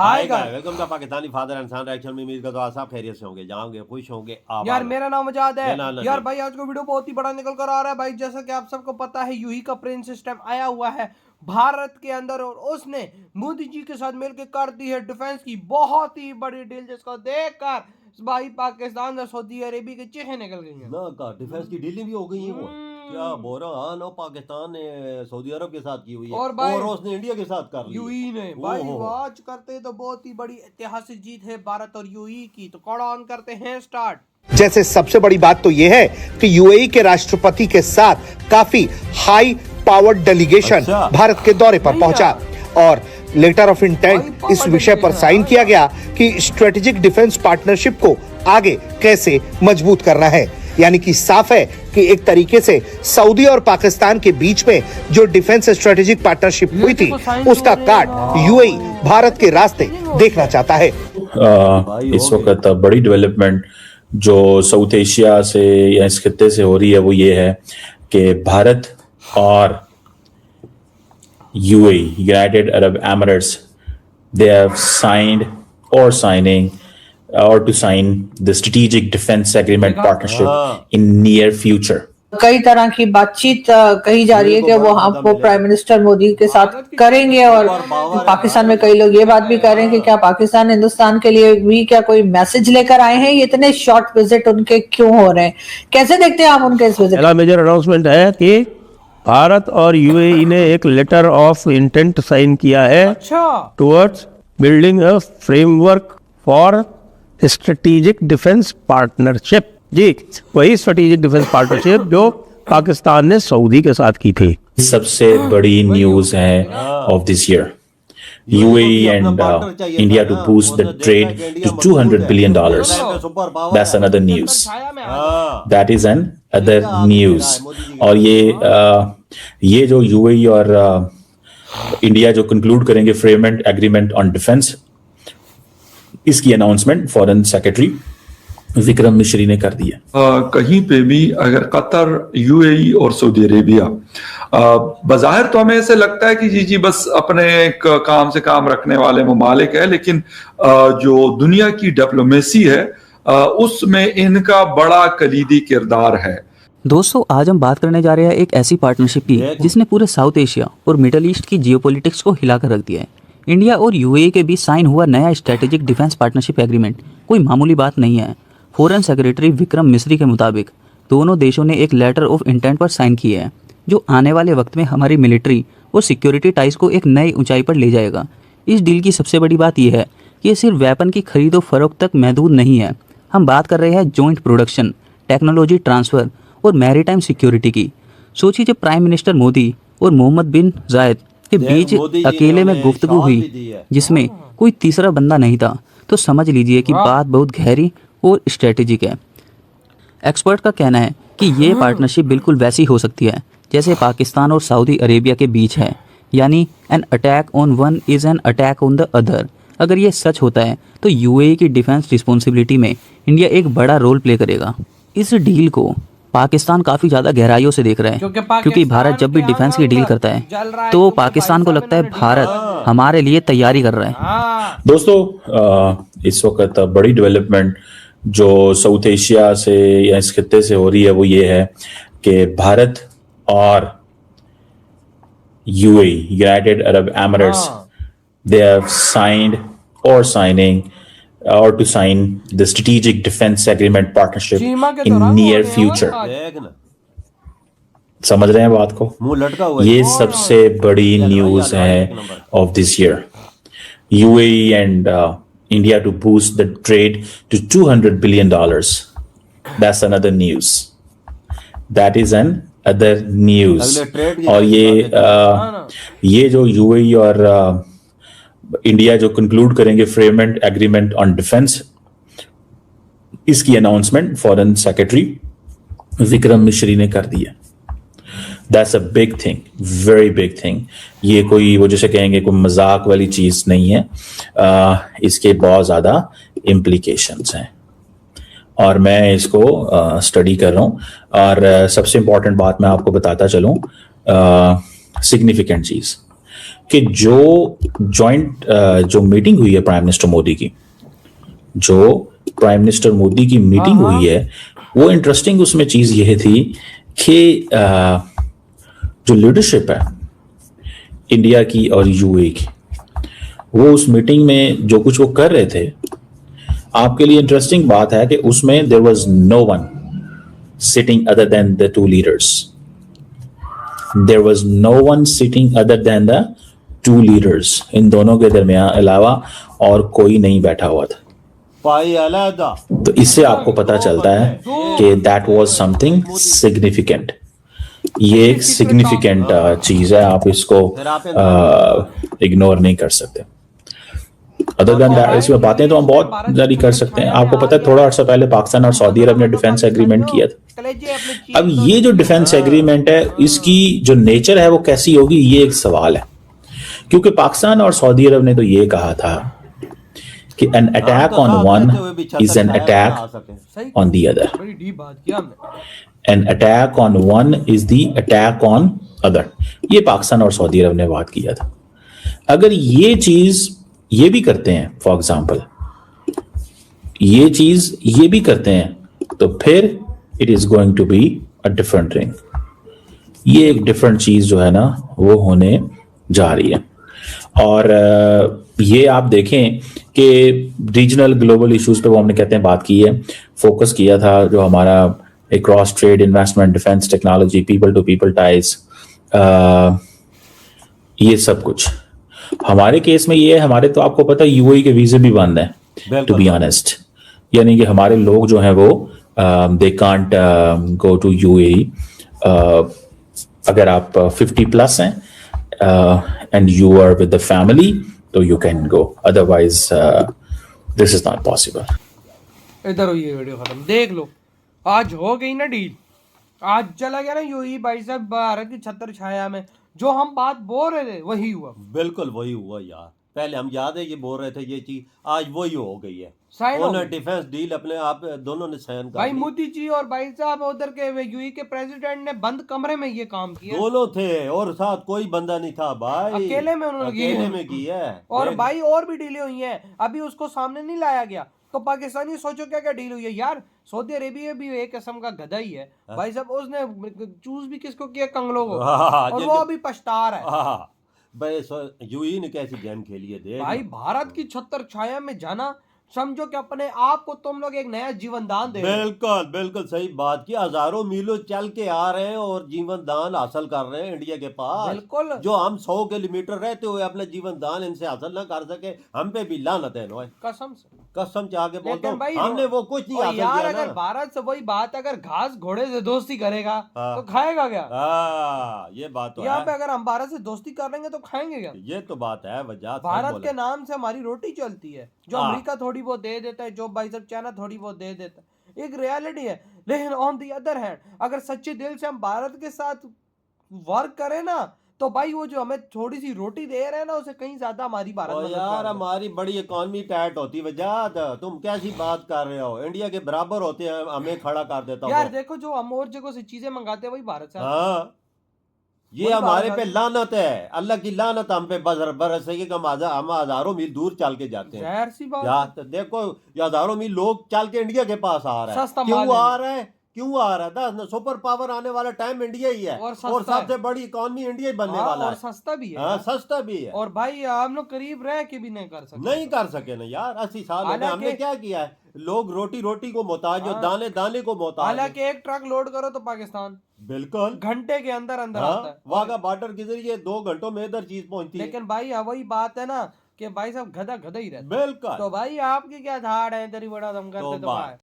आएगा। Welcome to Pakistani father and son reaction में। उम्मीद करता हूं आप सब खैरियत से होंगे, जाओगे खुश होंगे। यार मेरा नाम आजाद है। मेरा नाम यार भाई आज को वीडियो बहुत ही बड़ा निकल कर आ रहा है भाई। जैसा कि आप सबको पता है यूही का प्रिंट सिस्टम आया हुआ है भारत के अंदर और उसने मोदी जी के साथ मिलकर कर दी है डिफेंस की बहुत ही बड़ी डील, जिसको देखकर भाई पाकिस्तान और सऊदी अरेबिया के चेहरे निकल गई हैं ना का डिफेंस की डीलिंग भी हो गई है। वो क्या बोल रहा हाँ ना, पाकिस्तान ने सऊदी अरब के साथ की हुई है और उसने इंडिया के साथ कर ली यूई ने भाई आज करते तो बहुत ही बड़ी ऐतिहासिक जीत है भारत और यूई की। तो कौन ऑन करते हैं स्टार्ट। जैसे सबसे बड़ी बात तो यह है कि यूएई के राष्ट्रपति के साथ काफी हाई पावर डेलीगेशन भारत के दौरे पर पहुंचा और लेटर ऑफ इंटेंट इस विषय पर साइन किया गया कि स्ट्रेटेजिक डिफेंस पार्टनरशिप को आगे कैसे मजबूत करना है। यानी कि साफ है कि एक तरीके से सऊदी और पाकिस्तान के बीच में जो डिफेंस स्ट्रेटेजिक पार्टनरशिप हुई थी उसका काट यूएई भारत के रास्ते देखना चाहता है। इस वक्त बड़ी डेवलपमेंट जो साउथ एशिया से या इस खित्ते से हो रही है वो ये है कि भारत और UAE, United Arab Emirates, they have signed or signing or to sign the strategic defense agreement partnership in near future. कई तरह की बातचीत कही जा रही है कि वो प्राइम मिनिस्टर मोदी के साथ करेंगे और पाकिस्तान में कई लोग ये बात भी कर रहे हैं कि क्या पाकिस्तान हिंदुस्तान के लिए भी क्या कोई मैसेज लेकर आए हैं। ये इतने शॉर्ट विजिट उनके क्यों हो रहे हैं, कैसे देखते हैं आप उनके इस विजिट? पहला मेजर अनाउंसमेंट है कि भारत और यूएई ने एक लेटर ऑफ इंटेंट साइन किया है towards building a framework for strategic defence partnership. जी, वही स्ट्रेटेजिक डिफेंस पार्टनरशिप जो पाकिस्तान ने सऊदी के साथ की थी। सबसे बड़ी न्यूज है of this year, UAE and India to boost the trade to $200 billion. That's another news. That is an other news. और ये जो UAE और इंडिया जो कंक्लूड करेंगे फ्रेममेंट एग्रीमेंट ऑन डिफेंस, इसकी अनाउंसमेंट फॉरेन सेक्रेटरी विक्रम मिश्री ने कर दिया। कहीं पे भी अगर कतर, UAE और सऊदी अरेबिया, बाज़ाहिर तो हमें ऐसे लगता है कि जी बस अपने काम से काम रखने वाले ममालिक है, लेकिन जो दुनिया की डिप्लोमेसी है उसमें इनका बड़ा कलीदी किरदार है। दोस्तों आज हम बात करने जा रहे हैं एक ऐसी पार्टनरशिप की जिसने पूरे साउथ एशिया और मिडल ईस्ट की जियोपॉलिटिक्स को हिलाकर रख दिया है। इंडिया और UAE के बीच साइन हुआ नया स्ट्रेटेजिक डिफेंस पार्टनरशिप एग्रीमेंट कोई मामूली बात नहीं है। फॉरेन सेक्रेटरी विक्रम मिस्री के मुताबिक दोनों देशों ने एक लेटर ऑफ इंटेंट पर साइन किए हैं जो आने वाले वक्त में हमारी मिलिट्री और सिक्योरिटी टाइज को एक नई ऊंचाई पर ले जाएगा। इस डील की सबसे बड़ी बात यह है कि ये सिर्फ वेपन की खरीद और फरोख्त तक महदूद नहीं है। हम बात कर रहे हैं जॉइंट प्रोडक्शन, टेक्नोलॉजी ट्रांसफ़र और मैरीटाइम सिक्योरिटी की। सोचिए जब प्राइम मिनिस्टर मोदी और मोहम्मद बिन जायद के बीच अकेले में गुफ्तगू हुई जिसमें कोई तीसरा बंदा नहीं था, तो समझ लीजिए कि बात बहुत गहरी और स्ट्रेटेजिक है। एक्सपर्ट का कहना है कि ये पार्टनरशिप बिल्कुल वैसी हो सकती है जैसे पाकिस्तान और सऊदी अरेबिया के बीच है, यानी an attack on one is an attack on the other. अगर ये सच होता है तो UAE की डिफेंस रिस्पॉन्सिबिलिटी में इंडिया एक बड़ा रोल प्ले करेगा। इस डील को पाकिस्तान काफ़ी ज़्यादा गहराइयों से देख रहा है क्योंकि भारत जब भी डिफेंस की डील करता है तो पाकिस्तान को लगता है भारत हमारे लिए तैयारी कर रहा है। दोस्तों इस वक्त बड़ी डेवलपमेंट जो साउथ एशिया से या इस खित्ते से हो रही है वो ये है कि भारत और UAE, United Arab Emirates, they have signed or signing or to sign the strategic defense agreement partnership in near future. समझ रहे हैं बात को? ये सबसे बड़ी न्यूज है of this year, UAE and India to boost the trade to $200 billion. That's another news. That is an other news. और ये जो UAE और इंडिया जो कंक्लूड करेंगे फ्रेममेंट एग्रीमेंट ऑन डिफेंस, इसकी अनाउंसमेंट फॉरेन सेक्रेटरी विक्रम मिश्री ने कर दिया। That's a big thing, very big thing. ये कोई वो जैसे कहेंगे कोई मजाक वाली चीज नहीं है, इसके बहुत ज्यादा इम्प्लीकेशंस हैं और मैं इसको स्टडी कर रहा हूँ। और सबसे इंपॉर्टेंट बात मैं आपको बताता चलूँ, सिग्निफिकेंट चीज कि जो जॉइंट जो मीटिंग हुई है प्राइम मिनिस्टर मोदी की, जो प्राइम मिनिस्टर मोदी की मीटिंग हुई है, वो इंटरेस्टिंग उसमें चीज यह थी कि जो लीडरशिप है इंडिया की और यूएई की, वो उस मीटिंग में जो कुछ वो कर रहे थे, आपके लिए इंटरेस्टिंग बात है कि उसमें there was no one sitting other than the two leaders. There was no one sitting other than the two leaders. इन दोनों के दरमियान अलावा और कोई नहीं बैठा हुआ था। तो इससे आपको पता चलता है कि दैट वाज समथिंग सिग्निफिकेंट। ये एक सिग्निफिकेंट चीज है, आप इसको इग्नोर नहीं कर सकते। अदर देन दैट इसमें बातें तो हम बहुत जारी कर सकते हैं। आपको पता है थोड़ा अर्सा पहले पाकिस्तान और सऊदी अरब ने डिफेंस एग्रीमेंट किया था। अब ये जो डिफेंस एग्रीमेंट है, इसकी जो नेचर है वो कैसी होगी, ये एक सवाल है। क्योंकि पाकिस्तान और सऊदी अरब ने तो ये कहा था कि an attack on one is an attack on the other, an attack on one is the attack on other. ये पाकिस्तान और सऊदी अरब ने बात किया था। अगर ये चीज ये भी करते हैं, फॉर एग्जाम्पल ये चीज ये भी करते हैं, तो फिर it is going to be a different thing. ये एक डिफरेंट चीज जो है ना वो होने जा रही है। और ये आप देखें कि रीजनल ग्लोबल इश्यूज पे वो हमने कहते हैं बात की है, फोकस किया था, जो हमारा एक cross trade, investment, defence technology, people to people ties, ये सब कुछ। हमारे केस में ये है, हमारे तो आपको पता है यूएई के वीजे भी बंद हैं टू बी ऑनेस्ट। यानी कि हमारे लोग जो हैं वो they can't go to UAE. अगर आप 50+ हैं and you are with the family तो you can go, otherwise this is not possible. इधर हुई है वीडियो खत्म, देख लो। आज हो गई ना डील, आज चला गया ना यूएई भाई साहब भारत की छत्र छाया में। जो हम बात बोल रहे थे वही हुआ, बिल्कुल वही हुआ यार। पहले हम याद है ये बोल रहे थे ये चीज, आज वही हो गई है। साइन हो गई। डिफेंस डील अपने आप दोनों ने साइन कर भाई ली। मोदी जी और भाई साहब उधर के यूएई के प्रेसिडेंट ने बंद कमरे में ये काम किया। दोनों थे और साथ कोई बंदा नहीं था भाई, अकेले में उन्होंने अकेले में किया है। और भाई और भी डीलें हुई हैं, अभी उसको सामने नहीं लाया गया। तो पाकिस्तानी सोचो क्या क्या डील हुई है यार। सऊदी अरेबिया भी एक किस्म का गधा ही है भाई साहब, उसने चूज भी किसको किया, कंगलों को, और वो अभी पछता रहा है। भाई यूएई ने कैसी गेम खेली है देख भाई। भारत की छत्र छाया में जाना, समझो कि अपने आप को तुम लोग एक नया जीवन दान दे रहे हो। बिल्कुल बिल्कुल सही बात की। हजारों मीलों चल के आ रहे हैं और जीवन दान हासिल कर रहे हैं इंडिया के पास। बिल्कुल। जो हम 100 किलोमीटर रहते हुए अपना जीवन दान इनसे हासिल ना कर सके, हम पे भी लानत है। कसम से, कसम चाह के बोलता हूं, भाई हमने वो कुछ नहीं हासिल यार किया अगर ना। भारत से वही बात, अगर घास घोड़े से दोस्ती करेगा तो खाएगा क्या? ये बात तो यहाँ है। पे अगर हम भारत से दोस्ती कर लेंगे तो खाएंगे क्या? ये तो बात है वजह। भारत के नाम से हमारी रोटी चलती है, जो अमेरिका थोड़ी बहुत दे देता है, जो भाई साहब चाइना थोड़ी बहुत दे देता है, एक रियलिटी है। लेकिन ऑन दी अदर हैंड अगर सच्चे दिल से हम भारत के साथ वर्क करें ना, तो भाई वो जो हमें थोड़ी सी रोटी दे रहे हैं ना, उसे कहीं ज्यादा हमारी भारत यार हमारी बड़ी इकोनॉमी टाइट होती वजह। तुम कैसी बात कर रहे हो, इंडिया के बराबर होते हैं, हमें खड़ा कर देता यार। देखो जो हम और जगह से चीजें मंगाते हैं वही भारत से। हाँ, ये हमारे पे लानत है, अल्लाह की लानत हम पे बरस है कि हम हजारों मील दूर चल के जाते हैं। जाहिर सी बात यार तो देखो, हजारों मील लोग चल के इंडिया के पास आ रहा है। क्यों आ रहा है? क्यों आ रहा था? सुपर पावर आने वाला टाइम इंडिया ही है, और सबसे बड़ी इकोनॉमी इंडिया ही बनने वाला है, और सस्ता भी है। हाँ, सस्ता भी है। और भाई हम लोग करीब रह के भी नहीं कर सके, नहीं कर सके ना यार। 80 साल हो गए, हमने क्या किया है? लोग रोटी को मोहताज और दाने दाने को मोहताज। हालांकि एक ट्रक लोड करो तो पाकिस्तान बिल्कुल घंटे के अंदर आता है। वाघा बॉर्डर के जरिए 2 घंटों में इधर चीज पहुंचती है। लेकिन भाई वही बात है ना कि भाई साहब गधा गधा ही रहता। बिल्कुल। तो भाई आपकी क्या धाड़ है, इधर ही बड़ा दम करते तो